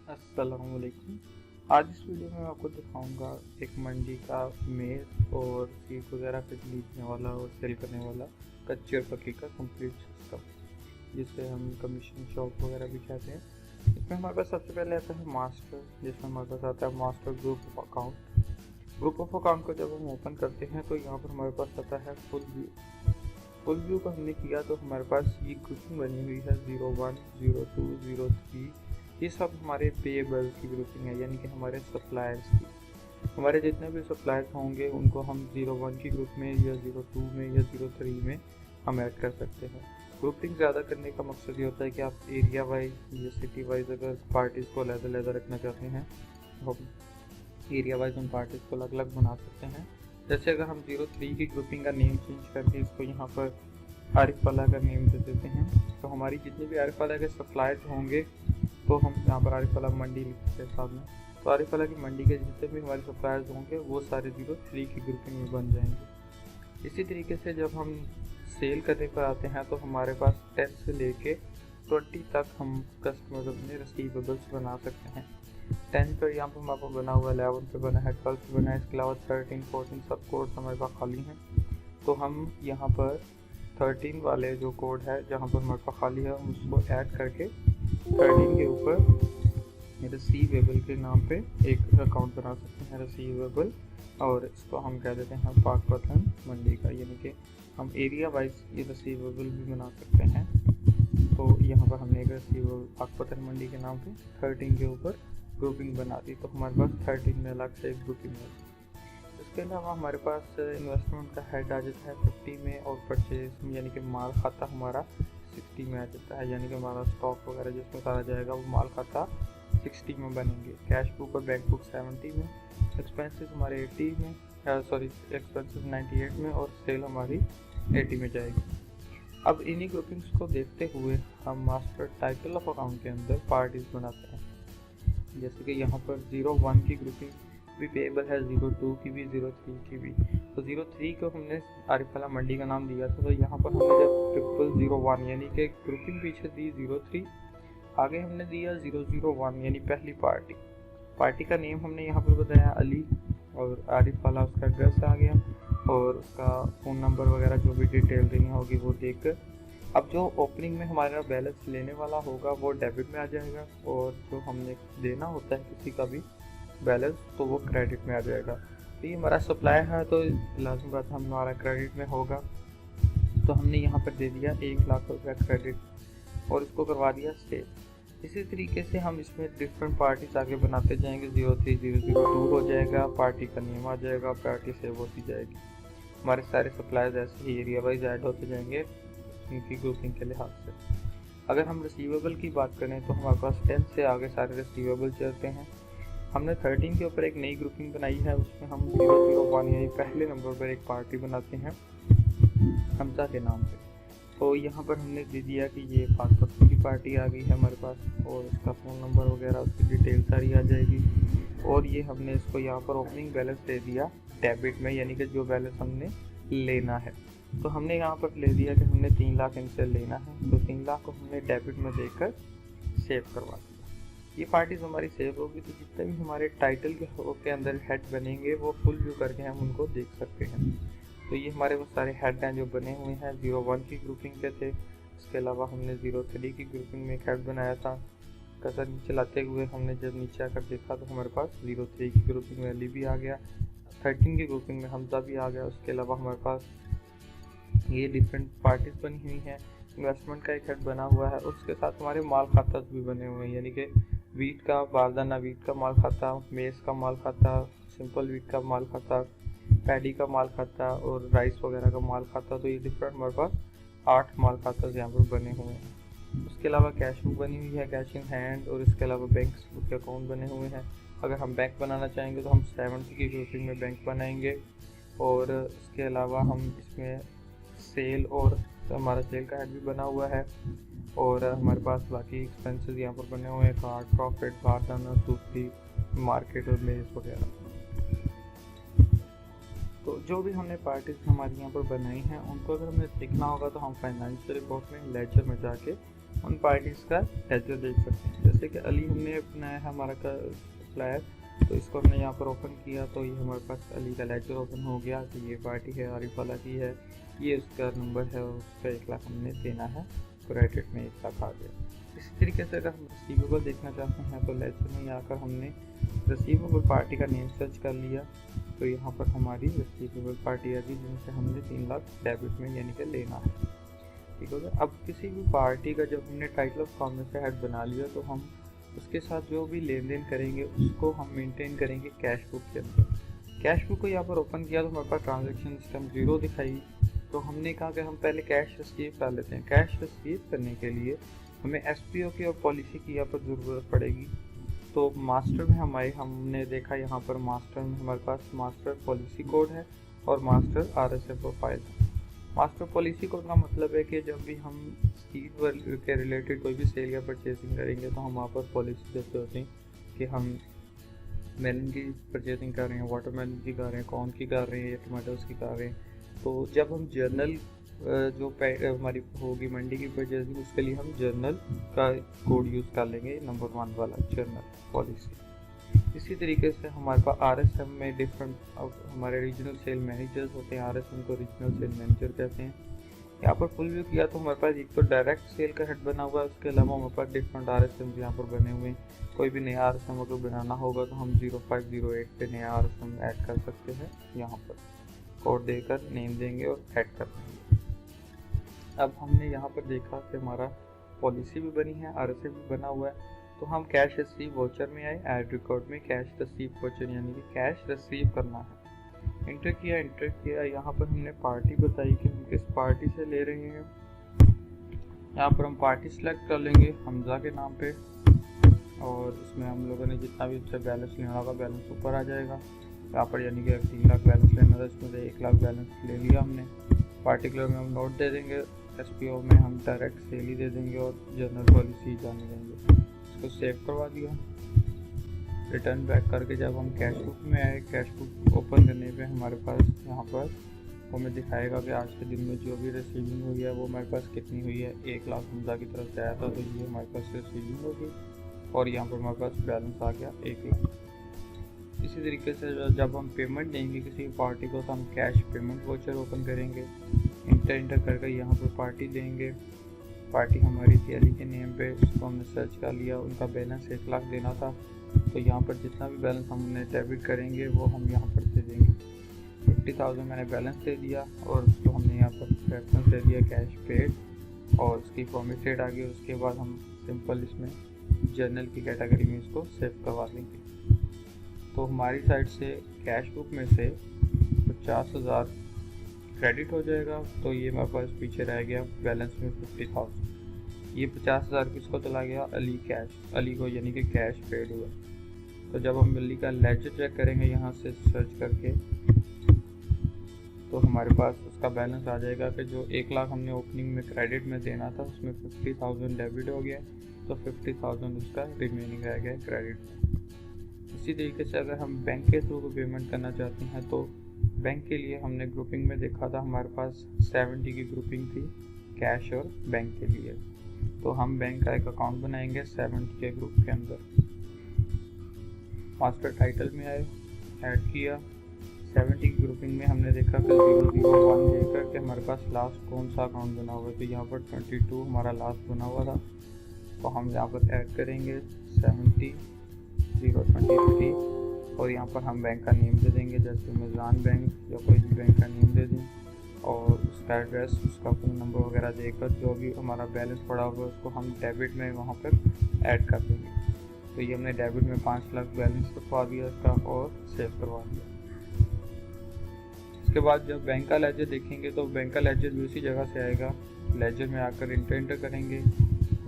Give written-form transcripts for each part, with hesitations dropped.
अस्सलामुअलैकुम। आज इस वीडियो में मैं आपको दिखाऊंगा एक मंडी का मेज़ और सीट वगैरह खरीदने वाला और सेल करने वाला कच्ची और पक्की का कंप्लीट सिस्टम, जिसे हम कमीशन शॉप वगैरह भी कहते हैं। इसमें हमारे पास सबसे पहले आता है मास्टर, जिसमें हमारे पास आता है master group of account. Group of account को जब हम ओपन करते हैं तो यहाँ पर हमारे पास आता है फुल व्यू। फुल व्यू का हमने किया तो हमारे पास ये ग्रुपिंग बनी हुई है 01, 02, 03। ये सब हमारे पेएबल की ग्रुपिंग है, यानी कि हमारे सप्लायर्स की। हमारे जितने भी सप्लायर्स होंगे उनको हम 01 की ग्रुप में या 02 में या 03 में हम ऐड कर सकते हैं। ग्रुपिंग ज़्यादा करने का मकसद ये होता है कि आप एरिया वाइज या सिटी वाइज अगर पार्टीज़ को अलग-अलग रखना चाहते हैं तो हम एरिया वाइज उन पार्टीज़ को अलग अलग बना सकते हैं। जैसे अगर हम 03 की ग्रुपिंग का नेम चेंज करके इसको यहाँ पर आरिफ वाला का नेम दे देते हैं, तो हमारी जितने भी आरिफ वाला के सप्लायर्स होंगे तो हम यहाँ पर आरिफ वाला मंडी लिखते हैं सामने, तो आरिफ वाला की मंडी के जितने भी हमारे सप्लायर्स होंगे वो सारे 03 की ग्रुपिंग में बन जाएंगे। इसी तरीके से जब हम सेल करने पर आते हैं तो हमारे पास 10 से लेके 20 तक हम कस्टमर्स अपने रिसीवेबल्स बना सकते हैं। 10 पर यहाँ पर हमारे पास बना हुआ, 11 पे बना है, 12 पे बना है, इसके अलावा 13, 14 सब कोड हमारे पास खाली हैं। तो हम यहाँ पर 13 वाले जो कोड है जहाँ पर हमारे पास खाली है हम उसको ऐड करके 13 के ऊपर रिसीवेबल के नाम पे एक अकाउंट बना सकते हैं, रिसीवेबल, और इसको हम कह देते हैं पाकपतन मंडी का, यानी कि हम एरिया वाइज ये रिसीवेबल भी बना सकते हैं। तो यहाँ पर हमने एक रिसीवेबल पाकपतन मंडी के नाम पे 13 के ऊपर ग्रुपिंग बना दी, तो हमारे पास 13 में अलग से एक ग्रुपिंग है। इसके अलावा हमारे पास इन्वेस्टमेंट का हेड आ जाता है 50 में, और परचेज यानी कि माल खाता हमारा 60 में आ जाता है, यानी कि हमारा स्टॉक वगैरह जिसमें सारा जाएगा वो माल खाता 60 में बनेंगे। कैश बुक और बैंक बुक 70 में, एक्सपेंसेस हमारे 80 में, एक्सपेंसेस 98 में, और सेल हमारी 80 में जाएगी। अब इन्हीं ग्रुपिंग्स को देखते हुए हम मास्टर टाइटल ऑफ अकाउंट के अंदर पार्टीज बनाते हैं। जैसे कि यहाँ पर 01 की ग्रुपिंग भी पेएबल है, 02 की भी, 03 की भी। तो 03 को हमने आरिफ वाला मंडी का नाम दिया था, तो यहाँ पर हमने जब 0001 यानी कि ग्रुपिंग पीछे दी 03, आगे हमने दिया 001 यानी पहली पार्टी का नेम हमने यहाँ पर बताया अली, और आरिफ वाला उसका एड्रेस आ गया, और उसका फ़ोन नंबर वगैरह जो भी डिटेल देनी होगी वो देकर अब जो ओपनिंग में हमारा बैलेंस लेने वाला होगा वो डेबिट में आ जाएगा, और जो हमने देना होता है किसी का भी बैलेंस तो वो क्रेडिट में आ जाएगा। तो ये हमारा सप्लाई है तो लाजमी बात हमारा क्रेडिट में होगा, तो हमने यहाँ पर दे दिया 1 लाख रुपया क्रेडिट और इसको करवा दिया सेल। इसी तरीके से हम इसमें डिफरेंट पार्टीज आगे बनाते जाएंगे। 03, 002 हो जाएगा, पार्टी का नेम आ जाएगा, पार्टी सेव होती जाएगी। हमारे सारे सप्लायर्स ऐसे ही एरिया वाइज ऐड होते जाएंगे उनकी ग्रुपिंग के लिहाज से। अगर हम रिसीवेबल की बात करें तो हमारे पास 10 से आगे सारे रिसीवेबल चलते हैं। हमने 13 के ऊपर एक नई ग्रुपिंग बनाई है, उसमें हम 001 यानी पहले नंबर पर एक पार्टी बनाते हैं हमजा के नाम पे। तो यहाँ पर हमने दे दिया कि ये पाकपतन की पार्टी आ गई है हमारे पास, और इसका फ़ोन नंबर वगैरह उसकी डिटेल सारी आ जाएगी। और ये हमने इसको यहाँ पर ओपनिंग बैलेंस दे दिया डेबिट में, यानी कि जो बैलेंस हमने लेना है। तो हमने यहाँ पर ले दिया कि हमने 3 लाख इनसे लेना है, तो 3 लाख को हमने डेबिट में देकर सेव करवा दिया। ये पार्टीज हमारी सेव होगी, तो जितने भी हमारे टाइटल के अंदर हेड बनेंगे वो फुल व्यू करके हम उनको देख सकते हैं। तो ये हमारे वो सारे हेड हैं जो बने हुए हैं 01 की ग्रुपिंग के थे। इसके अलावा हमने 03 की ग्रुपिंग में एक हेड बनाया था। कसर नीचे लाते हुए हमने जब नीचे आकर देखा तो हमारे पास 03 की ग्रुपिंग में अली भी आ गया, 13 की ग्रुपिंग में हमजा भी आ गया। उसके अलावा हमारे पास ये डिफरेंट पार्टीज बनी हुई हैं। इन्वेस्टमेंट का एक हेड बना हुआ है, उसके साथ हमारे माल खाता भी बने हुए हैं, यानी कि वीट का, बारदाना वीट का माल खाता, मेज़ का माल खाता, सिंपल वीट का माल खाता, पैडी का माल खाता और राइस वगैरह का माल खाता। तो ये डिफरेंट हमारे पास 8 माल खाता यहाँ पर बने हुए हैं। उसके अलावा कैश बुक बनी हुई है, कैश इन हैंड, और इसके अलावा बैंक बुक के अकाउंट बने हुए हैं। अगर हम बैंक बनाना चाहेंगे तो हम 70 की ग्रुपिंग में बैंक बनाएंगे, और इसके अलावा हम इसमें सेल और हमारा सेल का हेड भी बना हुआ है, और हमारे पास बाकी एक्सपेंसेस यहाँ पर बने हुए हैं, कार्ड, प्रॉफिट, बारदाना, सूफी, मार्केट और मेज़ वगैरह। तो जो भी हमने पार्टीज हमारे यहाँ पर बनाई हैं उनको अगर हमें देखना होगा तो हम फाइनेंशियल रिपोर्ट में लेजर में जाके उन पार्टीज़ का लेजर देख सकते हैं। जैसे कि अली हमने अपनाया है हमारा का सप्लायर, तो इसको हमने यहाँ पर ओपन किया तो ये हमारे पास अली का लेजर ओपन हो गया। तो ये पार्टी है, आरिफ वाला की है, ये उसका नंबर है और उसका 1 लाख हमने देना है, क्रेडिट में 1 लाख आ गया। इसी तरीके से अगर हम रिसीवेबल देखना चाहते हैं तो लेजर में आकर हमने रिसीवेबल पार्टी का नेम सर्च कर लिया, तो यहाँ पर हमारी रिसीवेबल पार्टी आ गई जिनसे हमने 3 लाख डेबिट में यानी कि लेना है। ठीक हो गया। अब किसी भी पार्टी का जब हमने टाइटल ऑफ कॉमर्स का हेड बना लिया तो हम उसके साथ जो भी लेन देन करेंगे उसको हम मेंटेन करेंगे कैश बुक के अंदर। कैश बुक को यहाँ पर ओपन किया तो हमारे पास ट्रांजेक्शन सिस्टम 0 दिखाई, तो हमने कहा कि हम पहले कैश रिसीव कर लेते हैं। कैश रिसीव करने के लिए हमें SPO की और पॉलिसी की यहाँ पर ज़रूरत पड़ेगी। तो मास्टर में हमने देखा यहाँ पर मास्टर में हमारे पास मास्टर पॉलिसी कोड है और मास्टर RSA प्रोफाइल है। मास्टर पॉलिसी कोड का मतलब है कि जब भी हम स्टील के रिलेटेड कोई भी सेल या परचेसिंग करेंगे तो हम वहाँ पर पॉलिसी देते होते हैं कि हम मेलन की परचेसिंग कर रहे हैं, वाटरमेलन की कर रहे हैं, कॉर्न की कर रहे हैं या टमाटोस की कर रहे हैं। तो जब हम जर्नल जो हमारी होगी मंडी की परचेसिंग उसके लिए हम जर्नल का कोड यूज़ कर लेंगे, नंबर 1 वाला जर्नल पॉलिसी। इसी तरीके से हमारे पास RSM में डिफरेंट हमारे रीजनल सेल मैनेजर्स होते हैं, RSM को रीजनल सेल मैनेजर कहते हैं। यहाँ पर फुल व्यू किया तो हमारे पास एक तो डायरेक्ट सेल का हेड बना हुआ है, उसके अलावा हमारे पास डिफरेंट RSM यहाँ पर बने हुए हैं। कोई भी नया RSM अगर बनाना होगा तो हम 0508 पे नया RSM ऐड कर सकते हैं, यहाँ पर कोड देकर नेम देंगे और ऐड कर देंगे। अब हमने यहाँ पर देखा कि हमारा पॉलिसी भी बनी है, RSA भी बना हुआ है, तो हम कैश रिसीव वाउचर में आए, ऐड रिकॉर्ड में कैश रिसीव वाउचर यानी कि कैश रिसीव करना है। इंटर किया, यहाँ पर हमने पार्टी बताई कि हम किस पार्टी से ले रहे हैं। यहाँ पर हम पार्टी सेलेक्ट कर लेंगे हमजा के नाम पे और इसमें हम लोगों ने जितना भी उससे बैलेंस लेना होगा बैलेंस ऊपर आ जाएगा। यहाँ पर यानी कि 3 लाख बैलेंस लेना था, इसमें से 1 लाख बैलेंस ले लिया हमने। पार्टिकुलर में हम नोट दे देंगे, SPO में हम डायरेक्ट सेल ही दे देंगे और जनरल पॉलिसी जाने देंगे। इसको सेव करवा दिया। रिटर्न बैक करके जब हम कैश बुक में आए, कैश बुक ओपन करने पे हमारे पास यहाँ पर हमें दिखाएगा कि आज के दिन में जो भी रिसीविंग हुई है वो हमारे पास कितनी हुई है। 1 लाख हमजा की तरफ से आया था तो ये हमारे पास रिसीविंग होगी और यहाँ पर हमारे पास बैलेंस आ गया 1 लाख। इसी तरीके से जब हम पेमेंट देंगे किसी पार्टी को तो हम कैश पेमेंट वाउचर ओपन करेंगे, इंटर करके यहाँ पर पार्टी देंगे। पार्टी हमारी थी अली के नेम पे, उसको हमने सर्च कर लिया, उनका बैलेंस 1 लाख देना था, तो यहाँ पर जितना भी बैलेंस हमने डेबिट करेंगे वो हम यहाँ पर दे देंगे। 50,000 मैंने बैलेंस दे दिया और उसको हमने यहाँ पर रेफरेंस दे दिया कैश पेड और उसकी प्रॉमिस डेट आ गई। उसके बाद हम सिंपल इसमें जर्नल की कैटेगरी में इसको सेव करवा देंगे। तो हमारी साइड से कैश बुक में से 50,000 क्रेडिट हो जाएगा, तो ये मेरे पास पीछे रह गया बैलेंस में 50,000। ये 50,000 किसको चला गया, अली को यानी कि कैश पेड हुआ। तो जब हम अली का लेजर चेक करेंगे यहाँ से सर्च करके तो हमारे पास उसका बैलेंस आ जाएगा कि जो 1 लाख हमने ओपनिंग में क्रेडिट में देना था उसमें 50,000 डेबिट हो गया, तो 50,000 उसका रिमेनिंग रह गया क्रेडिट में। इसी तरीके से अगर हम बैंक के थ्रू पेमेंट करना चाहते हैं तो बैंक के लिए हमने ग्रुपिंग में देखा था हमारे पास 70 की ग्रुपिंग थी कैश और बैंक के लिए, तो हम बैंक का एक अकाउंट बनाएंगे 70 के ग्रुप के अंदर। मास्टर टाइटल में आए, ऐड किया 70 की ग्रुपिंग में हमने देखा कि 001 लेकर के हमारे पास लास्ट कौन सा अकाउंट बना हुआ है, तो यहाँ पर 22 हमारा लास्ट बना हुआ था, तो हम यहाँ पर ऐड करेंगे 70-023 और यहाँ पर हम बैंक का नेम दे देंगे, जैसे मिज़ान बैंक या कोई भी बैंक का नेम दे दें और उसका एड्रेस, उसका फ़ोन नंबर वगैरह देकर जो भी हमारा बैलेंस पड़ा होगा उसको हम डेबिट में वहाँ पर ऐड कर देंगे। तो ये हमने डेबिट में 5 लाख बैलेंस रखवा दिया इसका और सेव करवा दिया। इसके बाद जब बैंक का लेजर देखेंगे तो बैंक का लेजर भी उसी जगह से आएगा। लेजर में आकर इंटर करेंगे,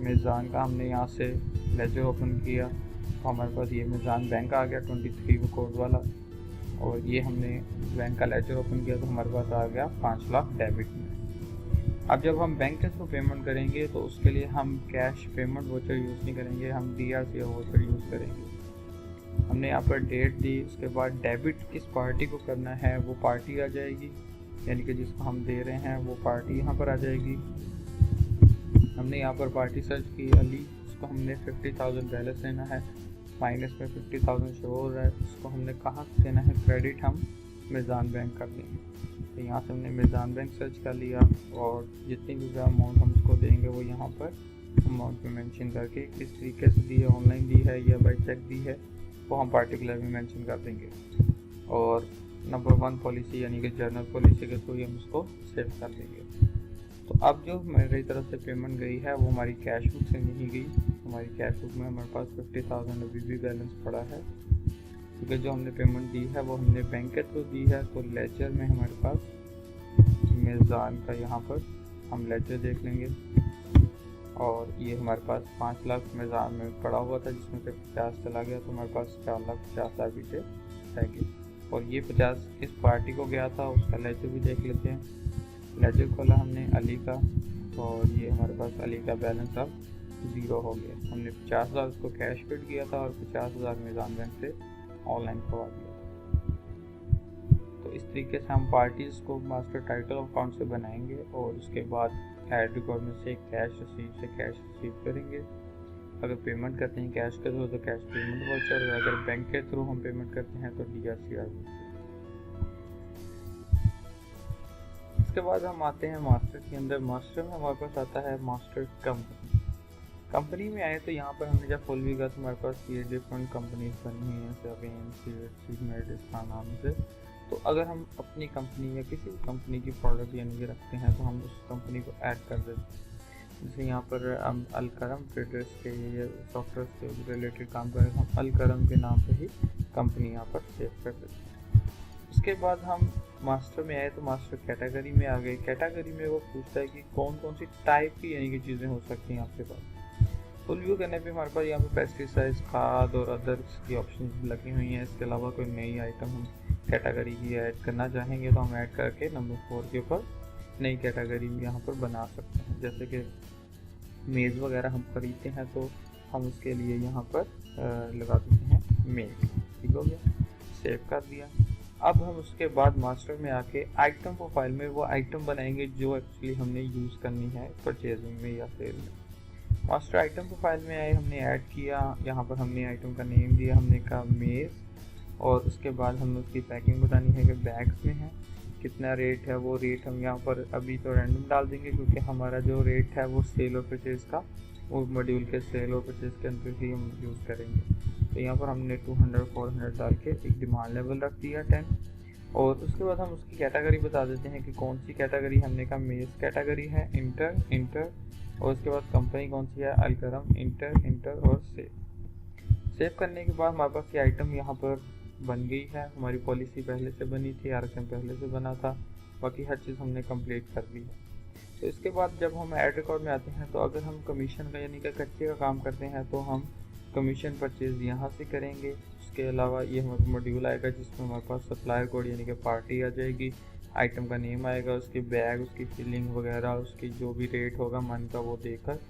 मिज़ान का हमने यहाँ से लेजर ओपन किया तो हमारे पास ये मिज़ान बैंक आ गया 23 कोड वाला, और ये हमने बैंक का लेजर ओपन किया तो हमारे पास आ गया 5 लाख डेबिट में। अब जब हम बैंक के थ्रू पेमेंट करेंगे तो उसके लिए हम कैश पेमेंट वाउचर यूज़ नहीं करेंगे, हम DRC वाउचर यूज़ करेंगे। हमने यहाँ पर डेट दी, उसके बाद डेबिट किस पार्टी को करना है वो पार्टी आ जाएगी, यानी कि जिसको हम दे रहे हैं वो पार्टी यहाँ पर आ जाएगी। हमने यहाँ पर पार्टी सर्च की अली, उसको हमने 50,000 बैलेंस लेना है, माइनस में 50,000 शो हो रहा है, उसको हमने कहाँ देना है क्रेडिट, हम मिज़ान बैंक कर देंगे। तो यहाँ से हमने मिज़ान बैंक सर्च कर लिया और जितनी भी अमाउंट हम उसको देंगे वो यहाँ पर अमाउंट में मेंशन करके किस तरीके से दी है, ऑनलाइन दी है या बाई चेक दी है, वो हम पार्टिकुलर में मेंशन कर देंगे। और नंबर 1 पॉलिसी यानी कि जर्नल पॉलिसी के थ्रू हम उसको सेव कर देंगे। तो अब जो मेरी तरफ से पेमेंट गई है वो हमारी कैश बुक से नहीं गई, हमारी कैश बुक में हमारे पास 50,000 अभी भी बैलेंस पड़ा है, क्योंकि जो हमने पेमेंट दी है वो हमने बैंक के थ्रू दी है। तो लेजर में हमारे पास मिज़ान का यहाँ पर हम लेजर देख लेंगे और ये हमारे पास 5 लाख मिज़ान में पड़ा हुआ था, जिसमें से 50 चला गया, तो हमारे पास 4,50,000 पीछे रह गए। और ये 50 किस पार्टी को गया था उसका लेजर भी देख लेते हैं। लेजर खोला हमने अली का और ये हमारे पास अली का बैलेंस अब 0 हो गया। हमने 50,000 उसको कैश पेड किया था और 50,000 मिज़ान बैंक से ऑनलाइन करवा दिया था। तो इस तरीके से हम पार्टीज़ को मास्टर टाइटल अकाउंट से बनाएंगे और उसके बाद ऐड रिकॉर्ड में से कैश रिसीव करेंगे। अगर पेमेंट करते हैं कैश के थ्रू तो कैश पेमेंट वाउचर, अगर बैंक के थ्रू हम पेमेंट करते हैं तो DRCR। इसके बाद हम आते हैं मास्टर के अंदर। मास्टर में हमारे पास आता है मास्टर कंपनी में आए तो यहाँ पर हमने जब खोल भी गया तो हमारे पास ये डिफरेंट कंपनीज बनी हुई हैं, सेवेन सीड मेडिसिन नाम से। तो अगर हम अपनी कंपनी या किसी भी कंपनी की प्रोडक्ट यानी कि रखते हैं तो हम उस कंपनी को ऐड कर देते हैं। जैसे यहाँ पर हम अलकरम ट्रेडर्स के या सॉफ्टवेयर से रिलेटेड काम करें, हम अलकरम के नाम से ही कंपनी यहाँ पर सेव कर देते हैं। उसके बाद हम मास्टर में आए तो मास्टर कैटेगरी में आ गए। कैटेगरी में वो पूछता है कि कौन कौन सी टाइप की यानी कि चीज़ें हो सकती हैं आपके पास। फुल व्यू करने पे हमारे पास यहाँ पर पेस्टिसाइड्स, खाद और अदर्स की ऑप्शन लगी हुई हैं। इसके अलावा कोई नई आइटम हम कैटेगरी की ऐड करना चाहेंगे तो हम ऐड करके नंबर 4 के ऊपर नई कैटेगरी भी यहाँ पर बना सकते हैं। जैसे कि मेज़ वगैरह हम खरीदते हैं तो हम उसके लिए यहाँ पर लगा देते हैं मेज़। ठीक हो गया, सेव कर दिया। अब हम उसके बाद मास्टर में आके आइटम प्रोफाइल में वो आइटम बनाएंगे जो एक्चुअली हमने यूज़ करनी है परचेजिंग में या सेल में। मास्टर आइटम प्रोफाइल में आए, हमने ऐड किया, यहाँ पर हमने आइटम का नेम दिया, हमने कहा मेज़, और उसके बाद हमने उसकी पैकिंग बतानी है कि बैग्स में है, कितना रेट है। वो रेट हम यहाँ पर अभी तो रैंडम डाल देंगे क्योंकि हमारा जो रेट है वो सेल और परचेज़ का, वो मॉड्यूल के सेल और परचेज़ के अंदर ही हम यूज़ करेंगे। तो यहाँ पर हमने 200 400 डाल के एक डिमांड लेवल रख दिया 10। और उसके बाद हम उसकी कैटेगरी बता देते हैं कि कौन सी कैटेगरी, हमने कहा मेज़ कैटेगरी है, इंटर, और उसके बाद कंपनी कौन सी है, अलकरम, इंटर और सेव करने के बाद हमारे पास ये आइटम यहाँ पर बन गई है। हमारी पॉलिसी पहले से बनी थी, RSM पहले से बना था, बाकी हर चीज़ हमने कंप्लीट कर ली है। तो इसके बाद जब हम ऐड रिकॉर्ड में आते हैं तो अगर हम कमीशन का यानी कि कच्चे का काम करते हैं तो हम कमीशन परचेज यहाँ से करेंगे। उसके अलावा ये हमारा मॉड्यूल आएगा जिसमें हमारे पास सप्लायर कोड यानी कि पार्टी आ जाएगी, आइटम का नेम आएगा, उसके बैग, उसकी फिलिंग वगैरह, उसकी जो भी रेट होगा मन का वो देकर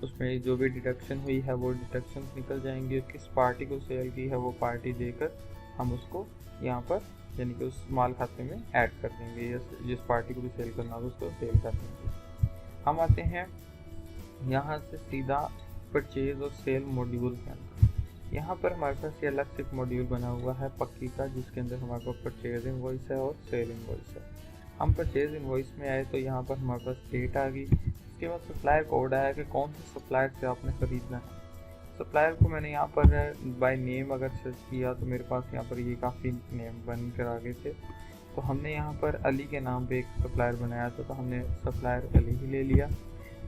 उसमें जो भी डिडक्शन हुई है वो डिडक्शन निकल जाएंगे। किस पार्टी को सेल की है वो पार्टी देकर हम उसको यहाँ पर यानी कि उस माल खाते में ऐड कर देंगे, या जिस पार्टी को भी सेल करना हो उसको सेल कर देंगे। हम आते हैं यहाँ से सीधा परचेज और सेल मॉड्यूल के अंदर। यहाँ पर हमारे पास ये अलग से एक मॉड्यूल बना हुआ है पक्की का, जिसके अंदर हमारे पास परचेज इनवॉइस है और सेल इनवॉइस है। हम परचेज इनवॉइस में आए तो यहाँ पर हमारे पास डेट आ गई। उसके बाद सप्लायर कोड आया कि कौन से सप्लायर से आपने ख़रीदना है। सप्लायर को मैंने यहाँ पर बाय नेम अगर सर्च किया तो मेरे पास यहाँ पर ये काफ़ी नेम बन कर आ गए थे। तो हमने यहाँ पर अली के नाम पे एक सप्लायर बनाया था, तो हमने सप्लायर अली ही ले लिया।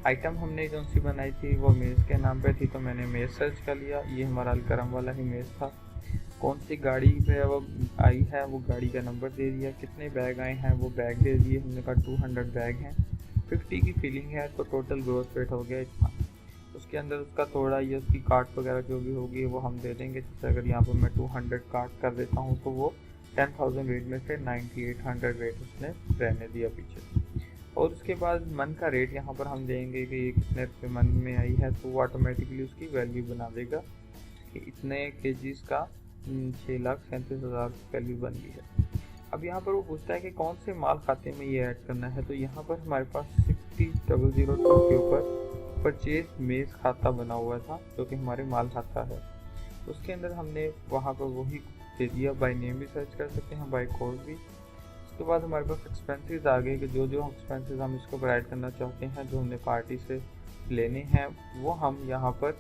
आइटम हमने जो सी बनाई थी वो मेज़ के नाम पे थी, तो मैंने मेज़ सर्च कर लिया। ये हमारा अलकरम वाला ही मेज़ था। कौन सी गाड़ी पे वो आई है वो गाड़ी का नंबर दे दिया, कितने बैग आए हैं वो बैग दे दिए। हमने कहा 200 बैग हैं, 50 की फीलिंग है तो टोटल ग्रोथ रेट हो गया इतना। उसके अंदर उसका थोड़ा ये उसकी कार्ट वगैरह जो भी होगी वो हम दे देंगे। जैसे अगर यहाँ पर मैं 200 कार्ट कर देता हूँ तो वो 10,000 रेट में से 9800 रेट उसने रहने दिया पीछे। और उसके बाद मन का रेट यहाँ पर हम देंगे कि ये कितने रुपये मन में आई है, तो वो ऑटोमेटिकली उसकी वैल्यू बना देगा कि इतने केजीज़ का 6,37,000 वैल्यू बन गई है। अब यहाँ पर वो पूछता है कि कौन से माल खाते में ये ऐड करना है, तो यहाँ पर हमारे पास 60,002 के ऊपर परचेज मेज खाता बना हुआ था जो कि हमारे माल खाता है। उसके अंदर हमने वहाँ पर वही दे दिया, बाय नेम भी सर्च कर सकते हैं, बाय कोड भी। उसके बाद हमारे पास एक्सपेंसेस आ गए कि जो जो एक्सपेंसेस हम इसको ऊपर ऐड करना चाहते हैं, जो हमने पार्टी से लेने हैं, वो हम यहाँ पर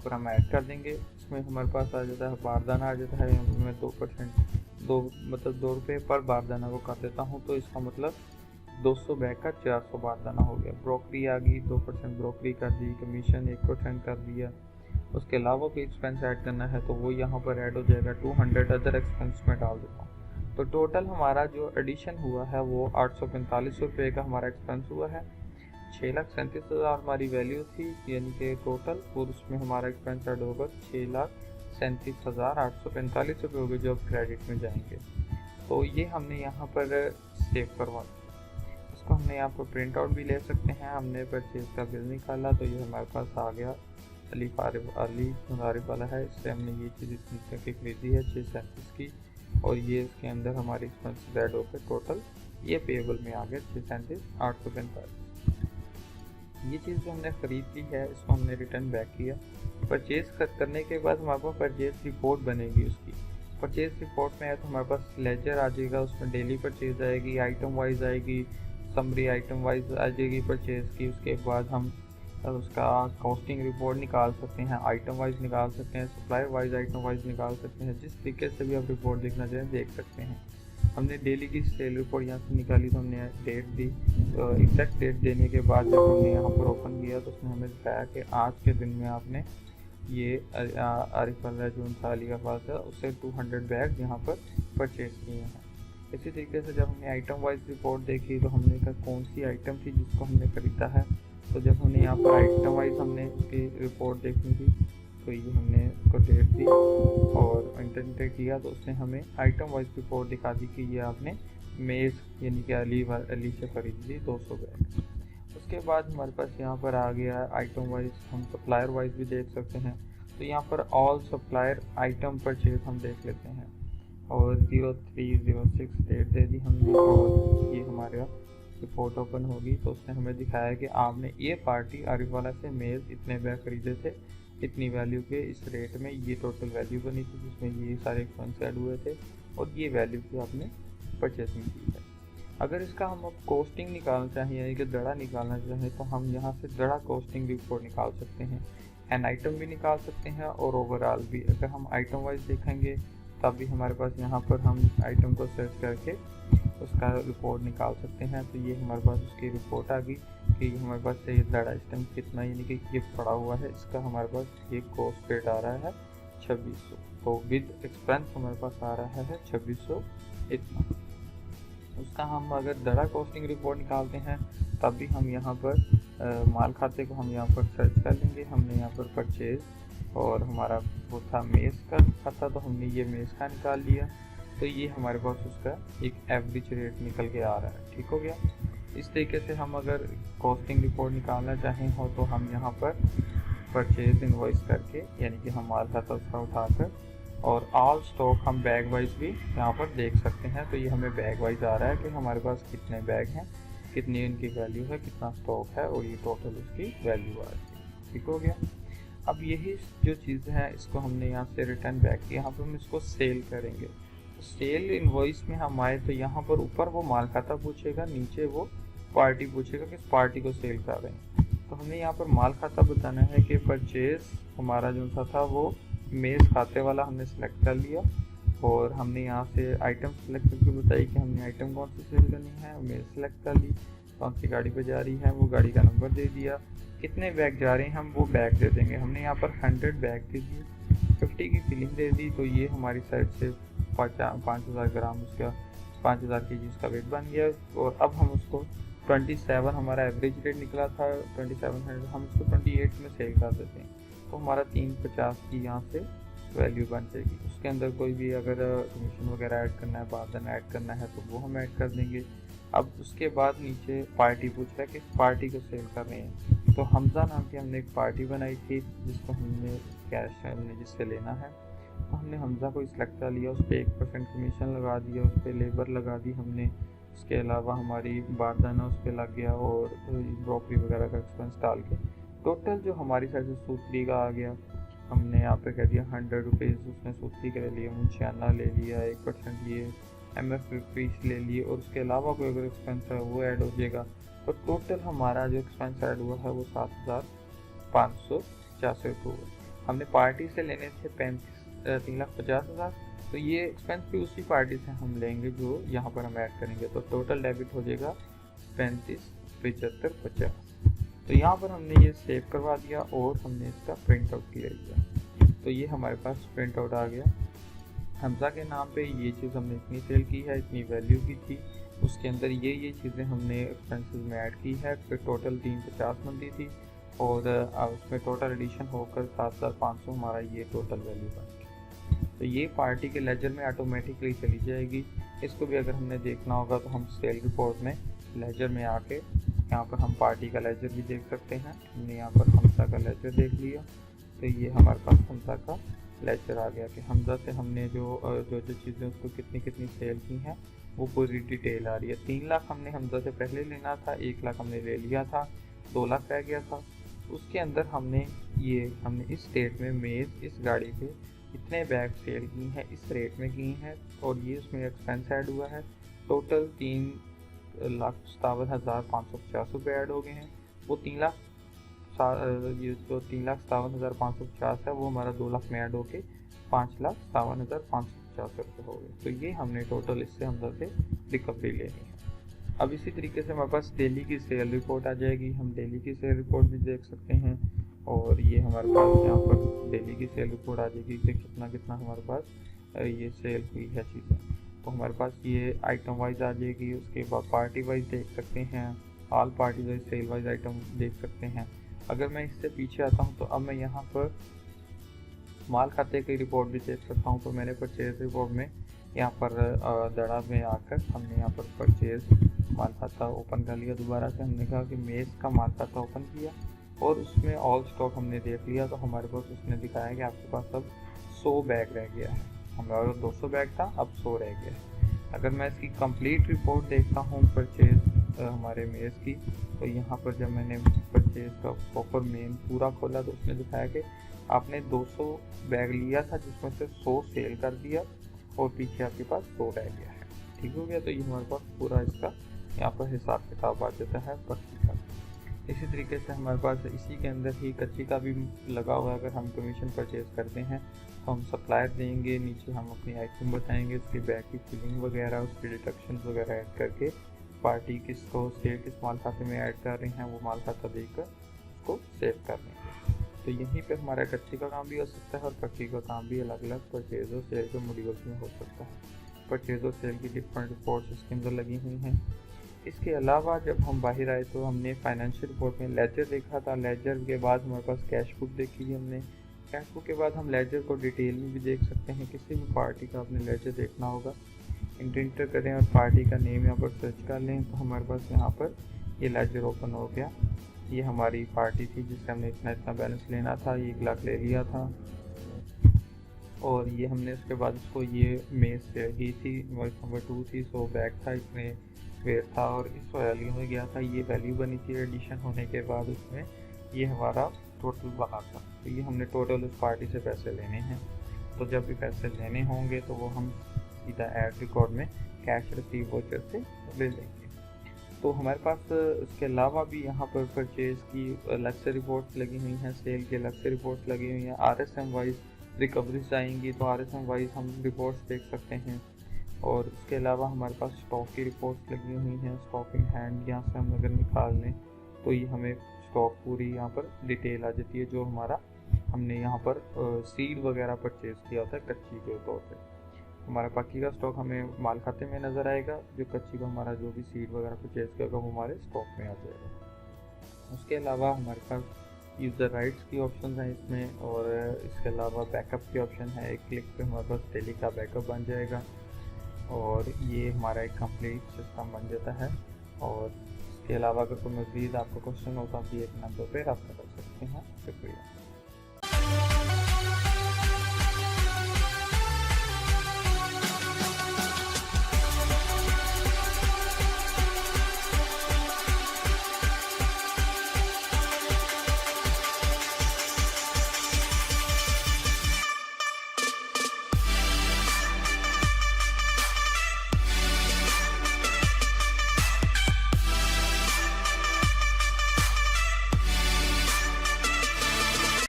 हम ऐड कर देंगे। इसमें हमारे पास आ जाता है बारदाना आ जाता है, मैं 2% 2 रुपये पर बारदाना को कर देता हूँ, तो इसका मतलब 200 बैग का 400 बारदाना हो गया। ब्रोकरी आ गई, 2% ब्रोकरी कर दी, कमीशन 1% कर दिया। उसके अलावा कोई एक्सपेंस ऐड करना है तो वो यहाँ पर ऐड हो जाएगा, 200 अदर एक्सपेंस में डाल देता हूँ। तो टोटल हमारा जो एडिशन हुआ है वो 845 रुपये का हमारा एक्सपेंस हुआ है। 6,37,000 हमारी वैल्यू थी, यानी कि टोटल, और उसमें हमारा एक्सपेंस ऐड होगा 6,37,845 रुपये हो गए जो अब क्रेडिट में जाएंगे। तो ये हमने यहाँ पर सेव करवा दिया। इसको हमने यहाँ पर प्रिंट आउट भी ले सकते हैं। हमने परचेज का बिल निकाला तो ये हमारे पास आ गया, अली आरिफ वाला है, इससे हमने ये चीज़ इतनी की खरीदी है 637 की, और ये इसके अंदर हमारे एक्सपेंसेस ऐड होकर टोटल ये पेएबल में आ गया 637,845। ये चीज़ जो हमने ख़रीद ली है इसको हमने रिटर्न बैक किया। परचेज़ करने के बाद हमारे पास परचेज़ रिपोर्ट बनेगी उसकी। परचेज़ रिपोर्ट में है तो हमारे पास लेजर आ जाएगा, उसमें डेली परचेज़ आएगी, आइटम वाइज आएगी, समरी आइटम वाइज आ जाएगी परचेज़ की। उसके बाद हम उसका कॉस्टिंग रिपोर्ट निकाल सकते हैं, आइटम वाइज निकाल सकते हैं, सप्लायर वाइज आइटम वाइज निकाल सकते हैं। जिस तरीके से भी आप रिपोर्ट देखना चाहें देख सकते हैं। हमने डेली की सेल रिपोर्ट यहाँ से निकाली तो हमने डेट दी, तो एग्जैक्ट डेट देने के बाद जब हमने यहाँ पर ओपन किया तो उसने हमें दिखाया कि आज के दिन में आपने ये आरिफ वाला जो अली का पास है उससे 200 बैग यहाँ पर परचेज़ किए हैं। इसी तरीके से जब हमने आइटम वाइज रिपोर्ट देखी तो हमने कहा कौन सी आइटम थी जिसको हमने ख़रीदा है, तो जब हमने यहाँ पर आइटम वाइज हमने इसकी रिपोर्ट देखनी थी तो ये हमने इसको डेट दी और इंटर किया तो उसने हमें आइटम वाइज रिपोर्ट दिखा दी कि ये आपने मेज़ यानी कि अली से ख़रीद ली 200 बैग। उसके बाद हमारे पास यहाँ पर आ गया आइटम वाइज, हम सप्लायर वाइज भी देख सकते हैं। तो यहाँ पर ऑल सप्लायर आइटम परचेज हम देख लेते हैं और 0306 डेट दे दी हमने और ये हमारा रिपोर्ट ओपन होगी तो उसने हमें दिखाया कि आपने ये पार्टी आरिफ वाला से मेज़ इतने बैग खरीदे थे, इतनी वैल्यू के, इस रेट में ये टोटल वैल्यू बनी थी जिसमें ये सारे एक्सपेंस ऐड हुए थे और ये वैल्यू की आपने परचेसिंग की है। अगर इसका हम अब कॉस्टिंग निकालना चाहें यानी कि दड़ा निकालना चाहें तो हम यहाँ से दड़ा कॉस्टिंग रिपोर्ट निकाल सकते हैं, एन आइटम भी निकाल सकते हैं और ओवरऑल भी। अगर हम आइटम वाइज देखेंगे तब भी हमारे पास यहाँ पर हम आइटम को सर्च करके उसका रिपोर्ट निकाल सकते हैं। तो ये हमारे पास उसकी रिपोर्ट आ गई कि हमारे पास ये दड़ा आइटम कितना यानी कि ये पड़ा हुआ है, इसका हमारे पास ये कॉस्ट रेट आ रहा है 2600, तो विद एक्सपेंस हमारे पास आ रहा है 2600 इतना। उसका हम अगर दड़ा कॉस्टिंग रिपोर्ट निकालते हैं तब भी हम यहाँ पर माल खाते को हम यहाँ पर सर्च कर लेंगे। हमने यहाँ पर परचेज और हमारा वो था मेज़ का खाता तो हमने ये मेज़ का निकाल लिया, तो ये हमारे पास उसका एक एवरेज रेट निकल के आ रहा है। ठीक हो गया। इस तरीके से हम अगर कॉस्टिंग रिपोर्ट निकालना चाहें हो तो हम यहाँ पर परचेज इनवॉइस करके यानी कि हम माल खाता उसका उठाकर और ऑल स्टॉक हम बैग वाइज भी यहाँ पर देख सकते हैं। तो ये हमें बैग वाइज आ रहा है कि हमारे पास कितने बैग हैं, कितनी इनकी वैल्यू है, कितना स्टॉक है और ये टोटल उसकी वैल्यू आ रही है। ठीक हो गया। अब यही जो चीज़ है इसको हमने यहाँ से रिटर्न बैक किया, यहाँ पर हम इसको सेल करेंगे। तो सेल इनवॉइस में हम आए तो यहाँ पर ऊपर वो माल खाता पूछेगा, नीचे वो पार्टी पूछेगा किस पार्टी को सेल कर रहे हैं। तो हमने यहाँ पर माल खाता बताना है कि परचेज हमारा जो सा था वो मेज़ खाते वाला हमने सेलेक्ट कर लिया और हमने यहाँ से आइटम सेलेक्ट करके बताई कि हमने आइटम कौन सी सेल करनी है, मेज़ सेलेक्ट कर ली, कौन सी गाड़ी पे जा रही है वो गाड़ी का नंबर दे दिया, कितने बैग जा रहे हैं हम वो बैग दे देंगे। हमने यहाँ पर 100 बैग दे दिए, 50 की फिलिंग दे दी, तो ये हमारी साइड से 5000 ग्राम उसका 5000 kg उसका वेट बन गया। और अब हम उसको 27 हमारा एवरेज रेट निकला था 2700, हम उसको 28 में सेल कर देते हैं तो हमारा 350 की यहाँ से वैल्यू बन जाएगी। उसके अंदर कोई भी अगर कमीशन वगैरह ऐड करना है, बारदान ऐड करना है तो वो हम ऐड कर देंगे। अब उसके बाद नीचे पार्टी पूछ रहा है कि पार्टी को सेल कर रहे हैं, तो हमजा नाम की हमने एक पार्टी बनाई थी जिसको हमने कैश हमने जिससे लेना है तो हमने हमज़ा को सिलेक्ट कर लिया, उस पर 1% कमीशन लगा दिया, उस पर लेबर लगा दी हमने, उसके अलावा हमारी बारदाना उस पर लग गया और ब्रोकरी वगैरह का एक्सपेंस डाल के टोटल जो हमारी साइड से सूत्री का आ गया, हमने यहाँ पे कह दिया 100 रुपीज़ उसने सूत्री के ले लिया, मुंशियाना ले लिया, 1% लिए, MF फीस ले लिए और उसके अलावा कोई अगर एक्सपेंस है वो ऐड हो जाएगा। तो टोटल हमारा जो एक्सपेंस ऐड हुआ है वो 7,550 रुपये हुआ। हमने पार्टी से लेने थे 3,50,000, तो ये एक्सपेंस भी उसी पार्टी से हम लेंगे जो यहाँ पर हम ऐड करेंगे, तो टोटल डेबिट हो जाएगा 35,75,50। तो यहाँ पर हमने ये सेव करवा दिया और हमने इसका प्रिंट आउट ले लिया। तो ये हमारे पास प्रिंट आउट आ गया। हमज़ा के नाम पे ये चीज़ हमने इतनी सेल की है, इतनी वैल्यू की थी, उसके अंदर ये चीज़ें हमने एक्सपेंसेस में ऐड की है, फिर टोटल 350 बनती थी और उसमें टोटल एडिशन होकर 7,500 हमारा ये टोटल वैल्यू बन गई। तो ये पार्टी के लेजर में ऑटोमेटिकली चली जाएगी। इसको भी अगर हमने देखना होगा तो हम सेल रिपोर्ट में लेजर में आके यहाँ पर हम पार्टी का लेजर भी देख सकते हैं। हमने यहाँ पर हमज़ा का लेजर देख लिया, तो ये हमारे पास हमज़ा का लेजर आ गया कि हमज़ा से हमने जो चीज़ें उसको कितनी सेल की हैं वो पूरी डिटेल आ रही है। 3 लाख हमने हमज़ा से पहले लेना था, 1 लाख हमने ले लिया था, 2 लाख रह गया था। उसके अंदर हमने इस स्टेट में मेज़ इस गाड़ी पे इतने बैग सेल की हैं, इस रेट में की हैं और ये उसमें एक्सपेंस ऐड हुआ है। टोटल 3,57,550 रुपये ऐड हो गए हैं। वो 3,57,550 है वो हमारा 2 लाख में ऐड होके 5,57,550 रुपये हो गए। तो ये हमने टोटल इससे हमज़ा से रिकवरी लेनी है। अब इसी तरीके से हमारे पास डेली की सेल रिपोर्ट आ जाएगी। हम डेली की सेल रिपोर्ट भी देख सकते हैं और ये हमारे पास यहाँ पर डेली की सेल रिपोर्ट आ जाएगी कि कितना हमारे पास ये सेल हुई है चीज़ें। तो हमारे पास ये आइटम वाइज आ जाएगी। उसके बाद पार्टी वाइज देख सकते हैं, all party wise sale wise item देख सकते हैं। अगर मैं इससे पीछे आता हूँ तो अब मैं यहाँ पर माल खाते की रिपोर्ट भी देख सकता हूँ। तो मैंने परचेज रिपोर्ट में यहाँ पर दड़ा में आकर हमने यहाँ पर परचेज माल खाता ओपन कर लिया। दोबारा से हमने कहा कि मेज़ का माल खाता ओपन किया और उसमें ऑल स्टॉक हमने देख लिया। तो हमारे पास उसने दिखाया कि आपके पास अब 100 बैग रह गया है। हमारा 200 बैग था, अब 100 रह गया है। अगर मैं इसकी कंप्लीट रिपोर्ट देखता हूँ परचेज हमारे मेज़ की, तो यहाँ पर जब मैंने परचेज का प्रॉपर मेन पूरा खोला तो उसने दिखाया कि आपने 200 बैग लिया था जिसमें से 100 सेल कर दिया और पीछे आपके पास 100 रह गया है। ठीक हो गया। तो ये हमारे पास पूरा इसका यहाँ पर हिसाब किताब आ जाता है पर्ची का। इसी तरीके से हमारे पास इसी के अंदर ही कच्ची का भी लगा हुआ है। अगर हम कमीशन परचेज करते हैं तो हम सप्लायर देंगे, नीचे हम अपनी आइटम बताएंगे, उसकी बैग की फिलिंग वगैरह, उसके डिडक्शन वगैरह ऐड करके पार्टी किसको सेल किस माल खाते में ऐड कर रहे हैं वो माल खाता देकर उसको सेव कर लेंगे। तो यहीं पे हमारा कच्ची का काम भी हो सकता है और पक्की का काम भी अलग अलग परचेज और सेल के मॉड्यूल्स में हो सकता है। परचेज और सेल की डिफरेंट रिपोर्ट्स इसके अंदर लगी हुई हैं। इसके अलावा जब हम बाहर आए तो हमने फाइनेंशियल रिपोर्ट में लेजर देखा था। लेजर के बाद हमारे पास कैश बुक देखी थी हमने। कैश बुक के बाद हम लेजर को डिटेल में भी देख सकते हैं। किसी भी पार्टी का आपने लेजर देखना होगा, इंटर करें और पार्टी का नेम यहाँ पर सर्च कर लें तो हमारे पास यहाँ पर ये लेजर ओपन हो गया। ये हमारी पार्टी थी जिससे हमने इतना बैलेंस लेना था, ये 1 लाख ले लिया था और ये हमने उसके बाद उसको ये मेज से ही थी, नंबर 2 थी, 100 बैग था, इतने वेट था और इस वैल्यू में गया था। ये वैल्यू बनी थी एडिशन होने के बाद उसमें ये हमारा टोटल बना था। तो ये हमने टोटल उस पार्टी से पैसे लेने हैं। तो जब भी पैसे लेने होंगे तो वो हम सीधा ऐड रिकॉर्ड में कैश रिसीव वाउचर से ले लेंगे। तो हमारे पास इसके अलावा भी यहाँ पर परचेज़ की अलग से रिपोर्ट्स लगी हुई हैं, सेल की अलग से रिपोर्ट्स लगी हुई हैं। RSM वाइज रिकवरीज आएंगी तो RSM वाइज हम रिपोर्ट्स देख सकते हैं। और इसके अलावा हमारे पास स्टॉक की रिपोर्ट्स लगी हुई हैं, स्टॉक इन हैंड। यहाँ से हम अगर निकाल लें तो ये हमें स्टॉक पूरी यहाँ पर डिटेल आ जाती है जो हमारा हमने यहाँ पर सीड वगैरह परचेज़ किया होता है कच्ची के तौर पर। हमारा पक्की का स्टॉक हमें माल खाते में नज़र आएगा, जो कच्ची का हमारा जो भी सीड वगैरह परचेज़ किया वो हमारे स्टॉक में आ जाएगा। उसके अलावा हमारे पास यूज़र राइट्स की ऑप्शन है इसमें और इसके अलावा बैकअप की ऑप्शन है। एक क्लिक पे हमारे पास डेली का बैकअप बन जाएगा और ये हमारा एक कंप्लीट सिस्टम बन जाता है। और इसके अलावा अगर कोई मज़ीद आपको क्वेश्चन हो तो आप ये एक नंबर पर रब्ता कर सकते हैं। शुक्रिया।